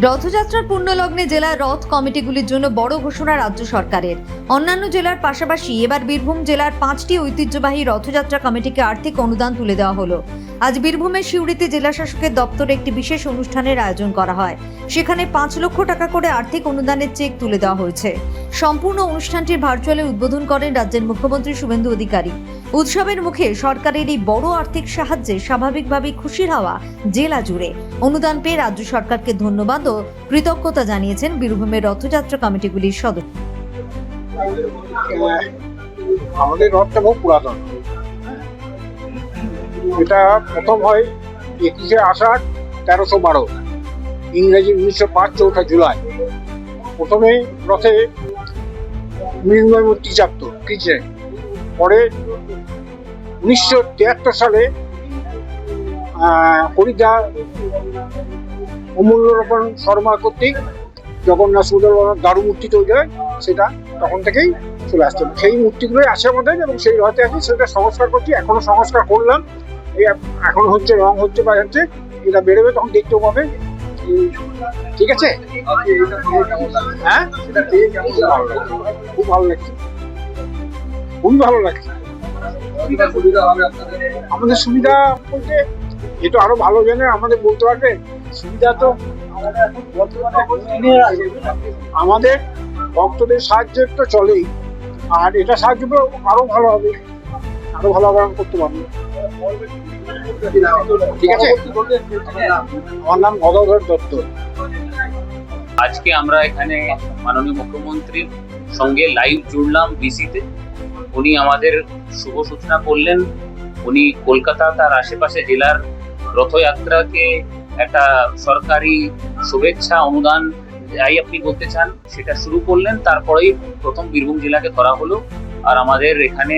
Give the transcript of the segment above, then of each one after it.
রথযাত্রার পূর্ণলগ্নে জেলার রথ কমিটিগুলির জন্য বড় ঘোষণা রাজ্য সরকারের। অন্যান্য জেলার পাশাপাশি এবার বীরভূম জেলার 5টি ঐতিহ্যবাহী রথযাত্রা কমিটিকে আর্থিক অনুদান তুলে দেওয়া হলো। আজ বীরভূমের সিউড়িতে জেলা শাসকের দপ্তরে একটি বিশেষ অনুষ্ঠানের আয়োজন করা হয়। সেখানে 5 লক্ষ টাকা করে আর্থিক অনুদানের চেক তুলে দেওয়া হয়েছে। সম্পূর্ণ অনুষ্ঠানটির ভার্চুয়ালি উদ্বোধন করেন রাজ্যের মুখ্যমন্ত্রী শুভেন্দু অধিকারী। উৎসবের মুখে সরকারের এই বড় আর্থিক সাহায্যে স্বাভাবিকভাবেই খুশির হাওয়া জেলা জুড়ে। অনুদান পেয়ে রাজ্য সরকারকে ধন্যবাদ ও কৃতজ্ঞতা জানিয়েছেন বীরভূমের রথযাত্রা কমিটিগুলির সদস্য। আমাদের রথটা বহু পুরাতন। এটা প্রথম হয় 21শে আষাঢ় 1312, ইংরেজি 1905 4 জুলাই। প্রথমে রথে মৃন্ময় মূর্তি চাপত কৃষ্ণে। পরে 1973 সালে হরিদা অমূল্যরূপণ শর্মা কর্তৃক জগন্নাথ সুন্দর দারু মূর্তি তৈরি হয়, সেটা তখন থেকেই চলে আসছে। সেই মূর্তিগুলোই আছে আমাদের এবং সেই রথে আছে, সেটা সংস্কার করছি। এখনো সংস্কার করলাম, এই এখন হচ্ছে, রং হচ্ছে বা হচ্ছে, এটা বেরোবে তখন দেখতেও পাবে। ঠিক আছে, হ্যাঁ, খুব ভালো লাগছে, খুবই ভালো লাগছে। আমাদের সুবিধা বলতে এটা আরো ভালো জানে আমাদের বলতে পারবে। সুবিধা তো আমাদের ভক্তদের সাহায্য তো চলেই, আর এটা সাহায্য আরো ভালো হবে, আরো ভালো করতে পারবে। ঠিক আছে, আমার নাম গদাধর দত্ত। আজকে আমরা এখানে মাননীয় মুখ্যমন্ত্রীর সঙ্গে লাইভ জুড়লাম বিসিতে। উনি আমাদের শুভ সূচনা করলেন। উনি কলকাতা তার আশেপাশে জেলার রথযাত্রাকে একটা সরকারি শুভেচ্ছা অনুদান যাই আপনি বলতে চান সেটা শুরু করলেন। তারপরেই প্রথম বীরভূম জেলাকে ধরা হলো। আর আমাদের এখানে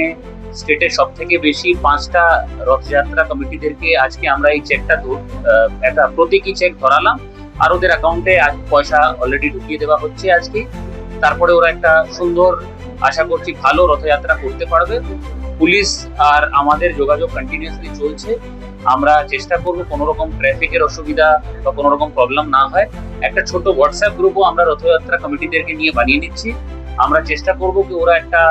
স্টেটের সব থেকে বেশি 5টা রথযাত্রা কমিটিদেরকে আজকে আমরা এই চেকটা একটা প্রতীকী চেক ধরালাম। আর ওদের অ্যাকাউন্টে আজ পয়সা অলরেডি ঢুকিয়ে দেওয়া হচ্ছে আজকে। তারপরে ওরা একটা সুন্দর, আশা করছি ভালো রথযাত্রা করতে পারবে। পুলিশ আর আমাদের যোগাযোগ কন্টিনিউয়াসলি চলছে। আমরা চেষ্টা করবো কোনো রকম ট্রাফিকের অসুবিধা বা কোনো রকম প্রবলেম না হয়। একটা ছোট হোয়াটসঅ্যাপ গ্রুপও আমরা রথযাত্রা কমিটিদেরকে নিয়ে বানিয়ে নিচ্ছি। আমরা চেষ্টা করবো কি ওরা একটা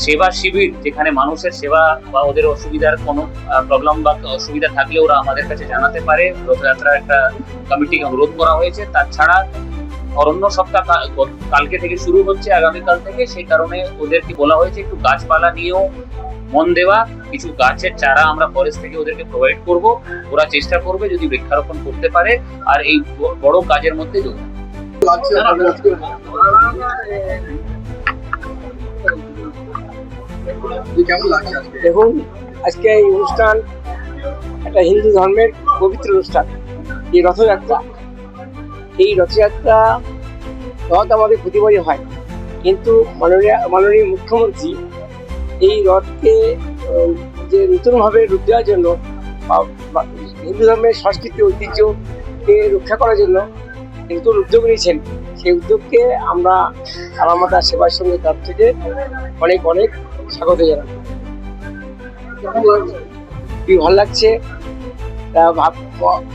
সেবা শিবির, যেখানে মানুষের সেবা বা ওদের অসুবিধার কোনো প্রবলেম বা অসুবিধা থাকলে ওরা আমাদের কাছে জানাতে পারে। রথযাত্রা একটা কমিটিকে অনুরোধ করা হয়েছে। তাছাড়া অরণ্য সপ্তাহ কালকে থেকে শুরু হচ্ছে, আগামীকাল থেকে। সেই কারণে ওদেরকে বলা হয়েছে একটু গাছপালা নিয়েও মন দেওয়া। কিছু গাছের চারা আমরা ফরেস্ট থেকে ওদেরকে প্রোভাইড করব। ওরা চেষ্টা করবে যদি বৃক্ষারোপণ করতে পারে আর এই বড় কাজের মধ্যে যোগ। দেখুন, আজকে এই অনুষ্ঠান একটা হিন্দু ধর্মের পবিত্র অনুষ্ঠান, এই রথযাত্রা। এই রথযাত্রা রথ আমাদের প্রতিবারই হয়, কিন্তু মাননীয় মুখ্যমন্ত্রী এই রথকে যে নতুনভাবে রূপ দেওয়ার জন্য, হিন্দু ধর্মের সংস্কৃতি ঐতিহ্যকে রক্ষা করার জন্য নতুন উদ্যোগ নিয়েছেন। সেই উদ্যোগকে আমরা আলামাতা সেবার সঙ্গে তার থেকে অনেক অনেক স্বাগত জানাই। খুবই ভালো লাগছে,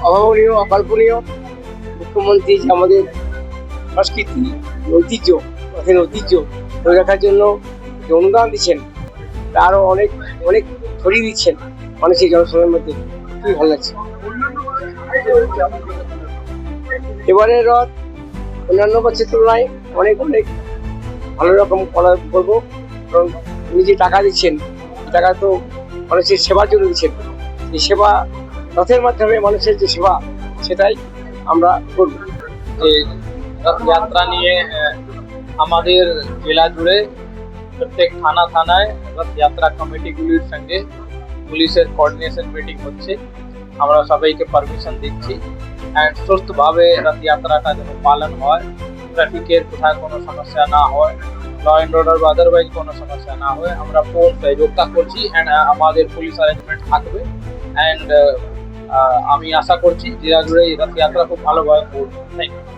অভাবনীয়, অকল্পনীয়। মুখ্যমন্ত্রী যে আমাদের সংস্কৃতি ঐতিহ্য, রথের ঐতিহ্য ধরে রাখার জন্য যে অনুদান দিচ্ছেন, তা আরও অনেক অনেক ছড়িয়ে দিচ্ছেন মানুষের জনসাধারণের মধ্যে। খুবই ভালো লাগছে। এবারের রথ অন্যান্য বছরের তুলনায় অনেক অনেক ভালো রকম করা করবো, কারণ উনি যে টাকা দিচ্ছেন, টাকা তো মানুষের সেবার জন্য দিচ্ছেন। এই সেবা রথের মাধ্যমে মানুষের যে সেবা, সেটাই আমরা করব। এই রথযাত্রা নিয়ে আমাদের জেলা জুড়ে প্রত্যেক থানায় রথযাত্রা কমিটিগুলির সঙ্গে পুলিশের কোঅর্ডিনেশন মিটিং হচ্ছে। আমরা সবাইকে পারমিশন দিচ্ছি অ্যান্ড সুস্থভাবে রথযাত্রাটা যেন পালন হয়, ট্রাফিকের কোথায় কোনো সমস্যা না হয়, ল অ্যান্ড অর্ডার বা আদারওয়াইজ কোনো সমস্যা না হয়। আমরা পূর্ণ সহযোগিতা করছি অ্যান্ড আমাদের পুলিশ অ্যারেঞ্জমেন্ট থাকবে। অ্যান্ড আমি আশা করছি জেলা জুড়ে এই রথযাত্রা খুব ভালোভাবে করব। Thank you.